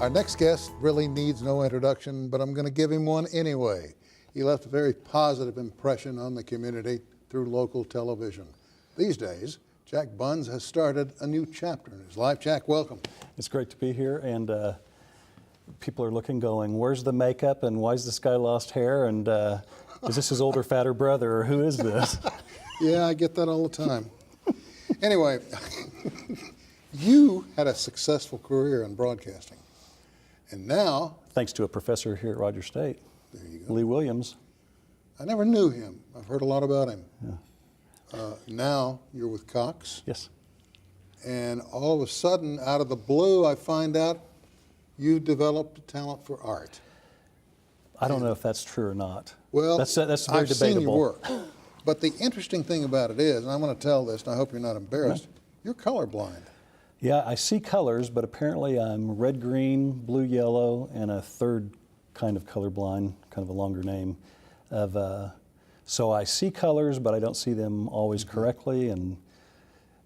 Our next guest really needs no introduction, but I'm going to give him one anyway. He left a very positive impression on the community through local television. These days, Jack Bunds has started a new chapter in his life. Jack, welcome. It's great to be here, and people are looking, going, where's the makeup, and why's this guy lost hair, and is this his older, fatter brother, or who is this? Yeah, I get that all the time. Anyway, you had a successful career in broadcasting, and now... Thanks to a professor here at Rogers State, There you go. Lee Williams. I never knew him. I've heard a lot about him. Yeah. Now you're with Cox, Yes. and all of a sudden, out of the blue, I find out you developed a talent for art. I don't know if that's true or not. Well, that's very I've debatable. seen your work. But the interesting thing about it is, and I'm going to tell this, and I hope you're not embarrassed, you're colorblind. Yeah, I see colors, but apparently I'm red, green, blue, yellow, and a third kind of colorblind, kind of a longer name. So I see colors, but I don't see them always correctly. And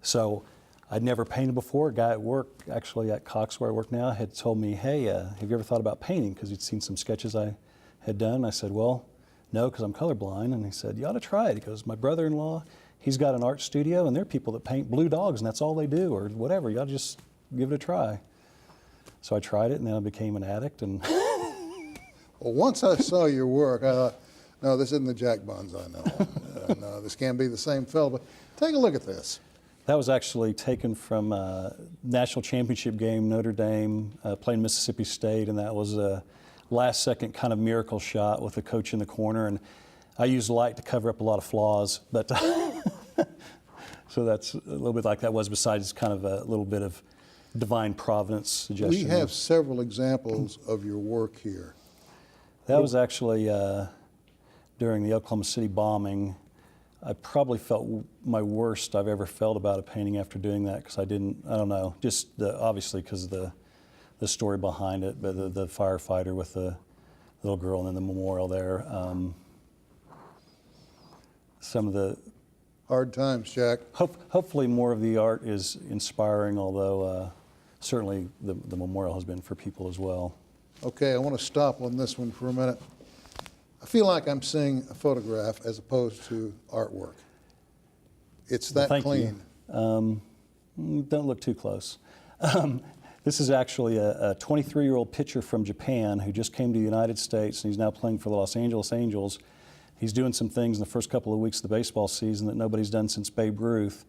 so I'd never painted before. A guy at work, actually at Cox where I work now, had told me, hey, have you ever thought about painting? Because he'd seen some sketches I had done. I said, well, no, because I'm colorblind. And he said, you ought to try it. He goes, my brother-in-law, he's got an art studio, and there are people that paint blue dogs, and that's all they do, or whatever. You ought to just give it a try. So I tried it, and then I became an addict. And Well, once I saw your work, I thought, no, this isn't the Jack Bunds I know. No, this can't be the same fellow. But take a look at this. that was actually taken from a national championship game, Notre Dame, playing Mississippi State, and that was a last-second kind of miracle shot with the coach in the corner. And I used light to cover up a lot of flaws, but so that's a little bit like that was, besides kind of a little bit of divine providence suggestion. We have several examples of your work here. That was actually during the Oklahoma City bombing. I probably felt my worst I've ever felt about a painting after doing that, because I don't know, just obviously because of the story behind it, but the firefighter with the little girl and then the memorial there. Some of the Hard times, Jack. hopefully more of the art is inspiring, although certainly the memorial has been for people as well. Okay, I want to stop on this one for a minute. I feel like I'm seeing a photograph as opposed to artwork. It's that Thank clean. you. Don't look too close. This is actually a 23-year-old pitcher from Japan who just came to the United States, and he's now playing for the Los Angeles Angels. He's doing some things in the first couple of weeks of the baseball season that nobody's done since Babe Ruth,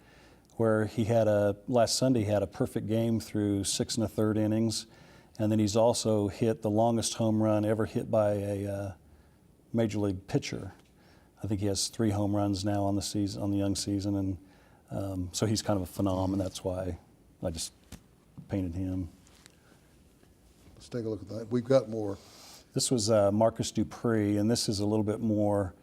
where he had last Sunday he had a perfect game through 6 1/3 innings, and then he's also hit the longest home run ever hit by a major league pitcher. I think he has 3 home runs now on the season, on the young season, and so he's kind of a phenom, and that's why I just painted him. Let's take a look at that. We've got more. This was Marcus Dupree, and this is a little bit more.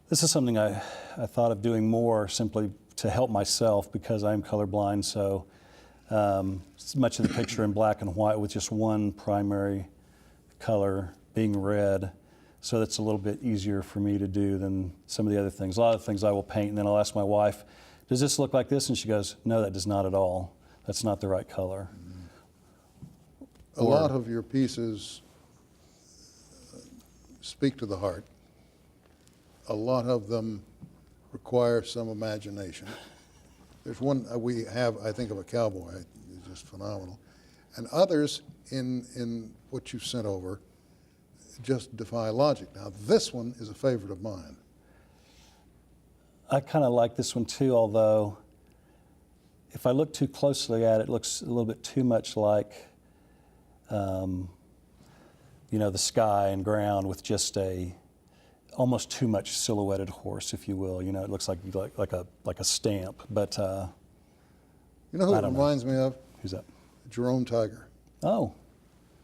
This is something I thought of doing more simply to help myself, because I'm colorblind. So much of the picture in black and white with just one primary color being red. So that's a little bit easier for me to do than some of the other things. A lot of things I will paint, and then I'll ask my wife, does this look like this? And she goes, no, that does not at all. That's not the right color. A lot of your pieces speak to the heart. A lot of them require some imagination. There's one we have, I think, of a cowboy. He's just phenomenal. And others in what you've sent over just defy logic. Now, this one is a favorite of mine. I kind of like this one too, although if I look too closely at it, it looks a little bit too much like, you know, the sky and ground with just almost too much silhouetted horse, if you will. You know, it looks like a stamp. But You know who it reminds me of? Who's that? Jerome Tiger. Oh.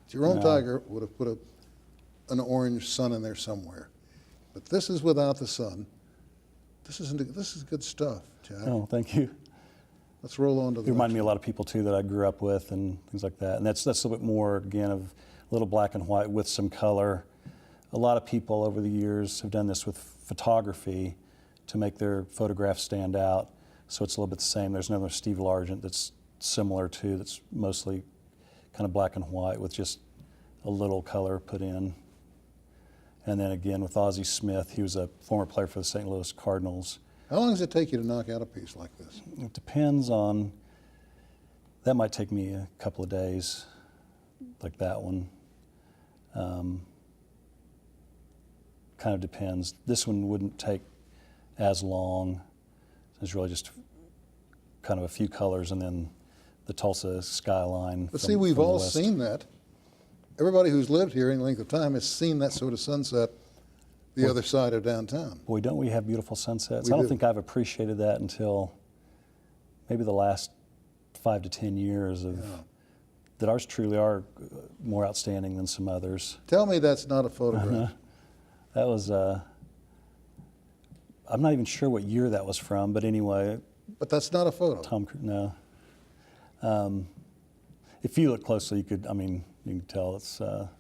Jerome Tiger would have put an orange sun in there somewhere. But this is without the sun. This is good stuff, Jack. Oh, thank you. Let's roll on to the You remind next me of a lot of people too that I grew up with and things like that. And that's a little bit more, again, of a little black and white with some color. A lot of people over the years have done this with photography to make their photographs stand out. So it's a little bit the same. There's another Steve Largent that's similar to, that's mostly kind of black and white with just a little color put in. And then again with Ozzie Smith, he was a former player for the St. Louis Cardinals. How long does it take you to knock out a piece like this? It depends on, that might take me a couple of days, like that one. Kind of depends. This one wouldn't take as long. It's really just kind of a few colors and then the Tulsa skyline. But see, we've all seen that. Everybody who's lived here any length of time has seen that sort of sunset the other side of downtown. Boy, don't we have beautiful sunsets? We I don't do. think I've appreciated that until maybe the last 5 to 10 years of that ours truly are more outstanding than some others. Tell me that's not a photograph. That was, I'm not even sure what year that was from, but anyway. But that's not a photo. Tom Cruise, no. If you look closely, you could, I mean, you can tell it's not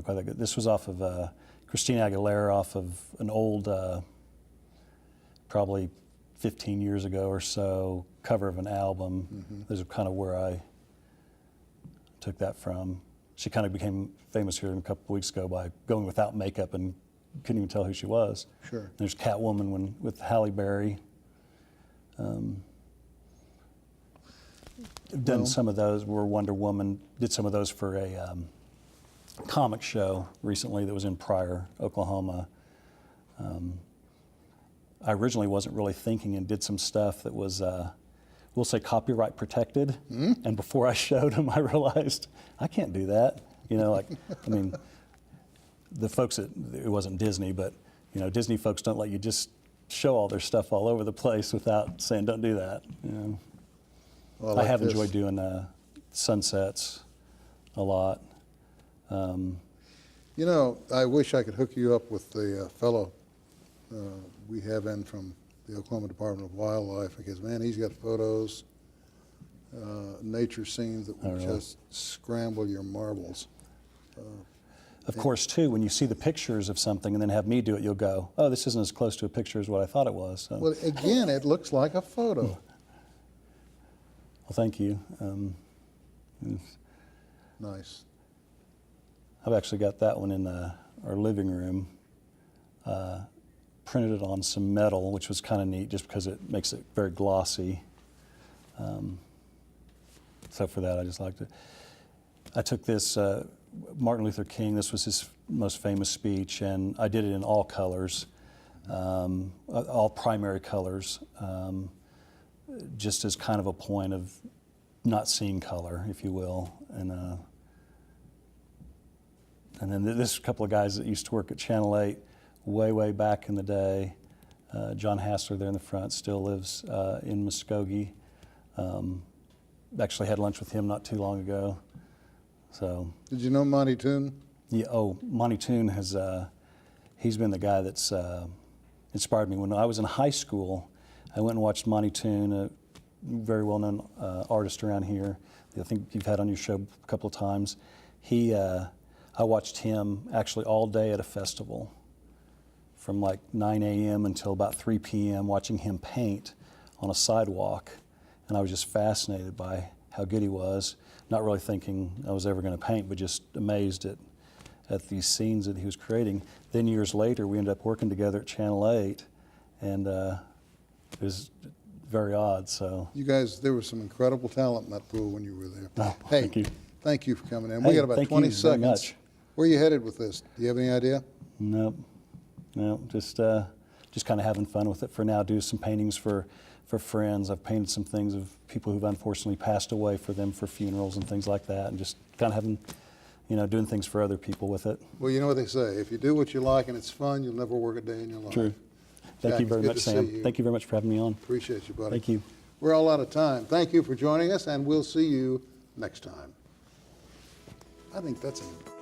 quite that good. This was off of Christina Aguilera, off of an old, probably 15 years ago or so, cover of an album. Mm-hmm. Those are kind of where I took that from. She kind of became famous here a couple of weeks ago by going without makeup and couldn't even tell who she was. Sure. There's Catwoman with Halle Berry. Done some of those where Wonder Woman did some of those for a comic show recently that was in Pryor, Oklahoma. I originally wasn't really thinking and did some stuff that was, we'll say, copyright protected. Mm-hmm. And before I showed them, I realized I can't do that. You know, like, I mean, the folks at, it wasn't Disney, but, you know, Disney folks don't let you just show all their stuff all over the place without saying, don't do that. You know. Well, I like have this. enjoyed doing sunsets a lot. You know, I wish I could hook you up with the fellow we have in from the Oklahoma Department of Wildlife, because, man, he's got photos, nature scenes that will really? just scramble your marbles. Of course, too, when you see the pictures of something and then have me do it, you'll go, oh, this isn't as close to a picture as what I thought it was. So. Well, again, it looks like a photo. Well, thank you. Nice. I've actually got that one in our living room. Printed it on some metal, which was kind of neat just because it makes it very glossy. So for that, I just liked it. I took this, Martin Luther King, this was his most famous speech, and I did it in all colors, all primary colors, just as kind of a point of not seeing color, if you will. And then this couple of guys that used to work at Channel 8 way back in the day. John Hassler there in the front still lives in Muskogee. Actually had lunch with him not too long ago. So. Did you know Monty Toon? Yeah. Oh, Monty Toon has. He's been the guy that's inspired me. When I was in high school, I went and watched Monty Toon, a very well-known artist around here. I think you've had on your show a couple of times. I watched him actually all day at a festival, from like 9 a.m. until about 3 p.m. watching him paint on a sidewalk. And I was just fascinated by how good he was, not really thinking I was ever going to paint, but just amazed at these scenes that he was creating. Then years later, we ended up working together at Channel 8, and it was very odd. So You guys, there was some incredible talent in that pool when you were there. Oh, hey, thank you. Thank you for coming in. Hey, We got about thank 20 you very seconds. much. Where are you headed with this? Do you have any idea? Nope. No, just kind of having fun with it for now. Do some paintings for friends. I've painted some things of people who've unfortunately passed away for them for funerals and things like that, and just kind of having, you know, doing things for other people with it. Well, you know what they say. If you do what you like and it's fun, you'll never work a day in your life. True. Thank Jack, you very it's good much, to see Sam. you. Thank you very much for having me on. Appreciate you, buddy. Thank you. We're all out of time. Thank you for joining us, and we'll see you next time. I think that's a